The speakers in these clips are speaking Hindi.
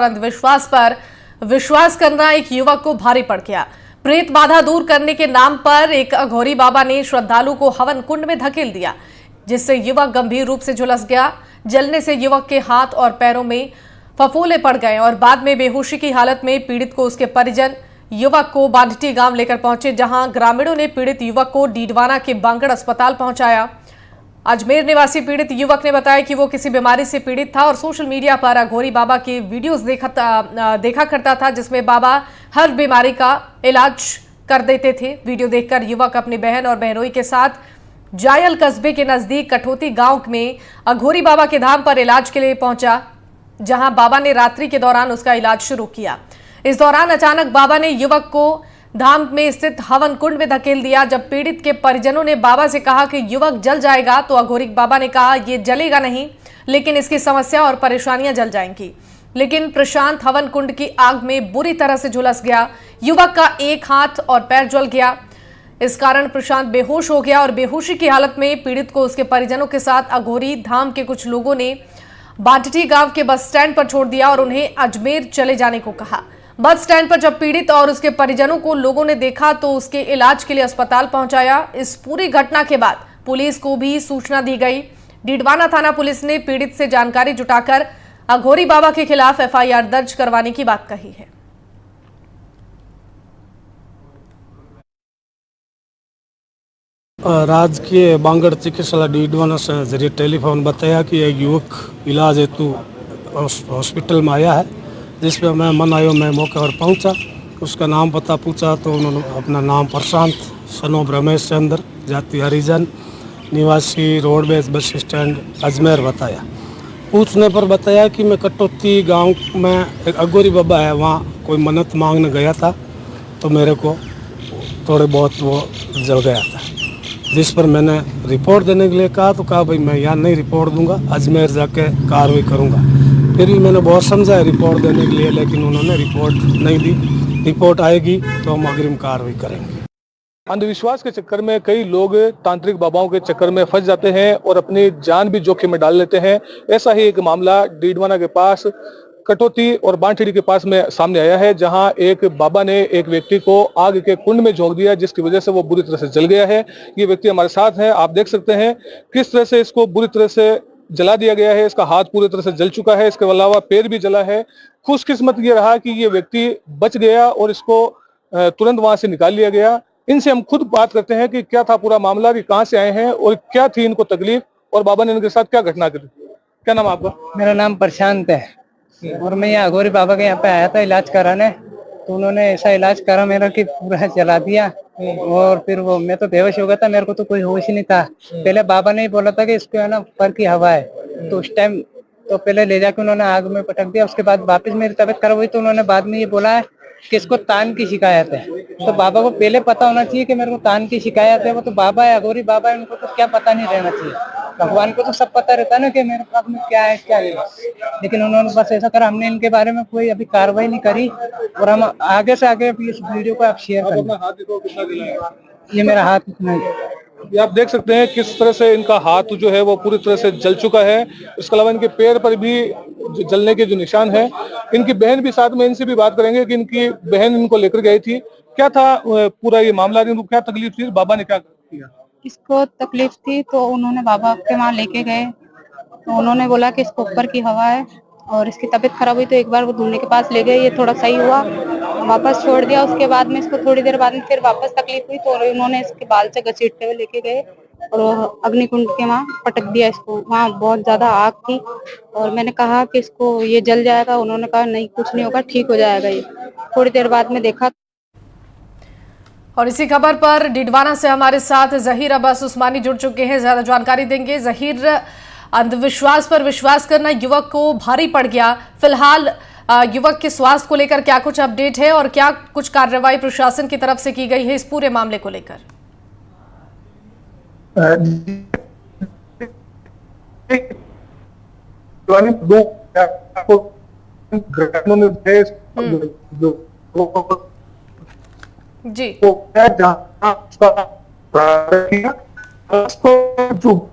अंधविश्वास पर विश्वास करना एक युवक को भारी पड़ गया। प्रेत बाधा दूर करने के नाम पर एक अघोरी बाबा ने श्रद्धालु को हवन कुंड में धकेल दिया, जिससे युवक गंभीर रूप से झुलस गया। जलने से युवक के हाथ और पैरों में फफोले पड़ गए और बाद में बेहोशी की हालत में पीड़ित को उसके परिजन युवक को बांधटी गांव लेकर पहुंचे, जहां ग्रामीणों ने पीड़ित युवक को डीडवाना के बांगड़ अस्पताल पहुंचाया। अजमेर निवासी पीड़ित युवक ने बताया कि वो किसी बीमारी से पीड़ित था और सोशल मीडिया पर अघोरी बाबा के वीडियोस देखा करता था, जिसमें बाबा हर बीमारी का इलाज कर देते थे। वीडियो देखकर युवक अपनी बहन और बहनोई के साथ जायल कस्बे के नजदीक कठोती गांव में अघोरी बाबा के धाम पर इलाज के लिए पहुंचा, जहां बाबा ने रात्रि के दौरान उसका इलाज शुरू किया। इस दौरान अचानक बाबा ने युवक को धाम में स्थित हवन कुंड में धकेल दिया। जब पीड़ित के परिजनों ने बाबा से कहा कि युवक जल जाएगा, तो अघोरी बाबा ने कहा ये जलेगा नहीं, लेकिन इसकी समस्या और परेशानियां जल जाएंगी। लेकिन प्रशांत हवन कुंड की आग में बुरी तरह से झुलस गया। युवक का एक हाथ और पैर जल गया। इस कारण प्रशांत बेहोश हो गया और बेहोशी की हालत में पीड़ित को उसके परिजनों के साथ अघोरी धाम के कुछ लोगों ने बांटटी गांव के बस स्टैंड पर छोड़ दिया और उन्हें अजमेर चले जाने को कहा। बस स्टैंड पर जब पीड़ित और उसके परिजनों को लोगों ने देखा तो उसके इलाज के लिए अस्पताल पहुंचाया। इस पूरी घटना के बाद पुलिस को भी सूचना दी गई। डीडवाना थाना पुलिस ने पीड़ित से जानकारी जुटाकर अघोरी बाबा के खिलाफ एफआईआर दर्ज करवाने की बात कही है। राजकीय बांगड़ चिकित्सालय डीडवाना से जरिए टेलीफोन बताया कि एक युवक इलाज हेतु हॉस्पिटल में आया है, जिस पर मैं मन आयो मैं मौके पर पहुंचा। उसका नाम पता पूछा तो उन्होंने अपना नाम प्रशांत सनोब रमेश चंद्र, जाति हरिजन, निवासी रोडवेज बस स्टैंड अजमेर बताया। पूछने पर बताया कि मैं कटौती गांव में एक अघोरी बाबा है, वहाँ कोई मन्नत मांगने गया था, तो मेरे को थोड़े बहुत वो जल गया था। जिस पर मैंने रिपोर्ट देने के लिए कहा तो कहा भाई मैं यहाँ नहीं रिपोर्ट दूंगा, अजमेर जाके कार्रवाई करूंगा। फिर भी मैंने बहुत समझाया रिपोर्ट देने के लिए, लेकिन उन्होंने रिपोर्ट नहीं दी। रिपोर्ट आएगी तो हम अग्रिम कार्रवाई करेंगे। अंधविश्वास के चक्कर में कई लोग तांत्रिक बाबाओं के चक्कर में फंस जाते हैं और अपनी जान भी जोखिम में डाल लेते हैं। ऐसा ही एक मामला डीडवाना के पास कटौती और बांटड़ी के पास में सामने आया है, जहां एक बाबा ने एक व्यक्ति को आग के कुंड में झोंक दिया, जिसकी वजह से वो बुरी तरह से जल गया है। ये व्यक्ति हमारे साथ है, आप देख सकते हैं किस तरह से इसको बुरी तरह से जला दिया गया है। इसका हाथ पूरी तरह से जल चुका है, इसके अलावा पैर भी जला है। खुशकिस्मत ये रहा कि ये व्यक्ति बच गया और इसको तुरंत वहां से निकाल लिया गया। इनसे हम खुद बात करते हैं कि क्या था पूरा मामला, कि कहां से आए हैं और क्या थी इनको तकलीफ और बाबा ने इनके साथ क्या घटना करी। क्या नाम आपका? मेरा नाम प्रशांत है और मैं यहाँ अघोरी बाबा के यहाँ पे आया था इलाज कराने। तो उन्होंने ऐसा इलाज करा मेरा कि पूरा जला दिया और फिर वो मैं तो बेहोश हो गया था, मेरे को तो कोई होश ही नहीं था। पहले बाबा ने ही बोला था कि इसको है ना ऊपर की हवा है, तो उस टाइम तो पहले ले जाके उन्होंने आग में पटक दिया। उसके बाद वापस मेरी तबीयत खराब हुई तो उन्होंने बाद में ये बोला है कि इसको तान की शिकायत है। तो बाबा को पहले पता होना चाहिए कि मेरे को तान की शिकायत है। वो तो बाबा है, अघोरी बाबा है, उनको तो क्या पता नहीं रहना चाहिए। भगवान को तो सब पता रहता है ना कि मेरे पास में क्या है क्या नहीं, लेकिन उन्होंने बस ऐसा करा। हमने इनके बारे में कोई अभी कार्रवाई नहीं करी और हम आगे से आगे भी इस वीडियो को आप शेयर करें। ये मेरा हाथ इतना ही, ये आप देख सकते हैं किस तरह से इनका हाथ जो है वो पूरी तरह से जल चुका है। इसके अलावा इनके पैर पर भी जलने के जो निशान है। इनकी बहन भी साथ में, इनसे भी बात करेंगे कि इनकी बहन इनको लेकर गई थी, क्या था पूरा ये मामला, इनको क्या तकलीफ थी, बाबा ने क्या किया? इसको तकलीफ थी तो उन्होंने बाबा के वहाँ लेके गए, तो उन्होंने बोला कि इसको ऊपर की हवा है और इसकी तबीयत खराब हुई तो एक बार वो दूल्हे के पास ले गए, ये थोड़ा सही हुआ, वापस छोड़ दिया। उसके बाद में इसको थोड़ी देर बाद में फिर वापस तकलीफ हुई तो उन्होंने इसके बाल से घसीटते हुए लेके गए और अग्निकुंड के वहाँ पटक दिया इसको। वहाँ बहुत ज्यादा आग थी और मैंने कहा कि इसको ये जल जाएगा, उन्होंने कहा नहीं कुछ नहीं होगा, ठीक हो जाएगा। ये थोड़ी देर बाद में देखा। और इसी खबर पर डीडवाना से हमारे साथ जहीर अब्बास उस्मानी जुड़ चुके हैं, ज्यादा जानकारी देंगे। जहीर, अंधविश्वास पर विश्वास करना युवक को भारी पड़ गया। फिलहाल युवक के स्वास्थ्य को लेकर क्या कुछ अपडेट है और क्या कुछ कार्रवाई प्रशासन की तरफ से की गई है इस पूरे मामले को लेकर? जी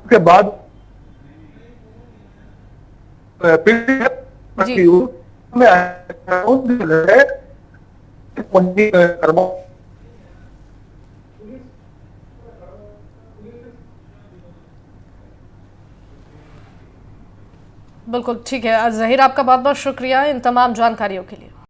के बाद बिल्कुल ठीक है जहीर, आपका बहुत बहुत शुक्रिया इन तमाम जानकारियों के लिए।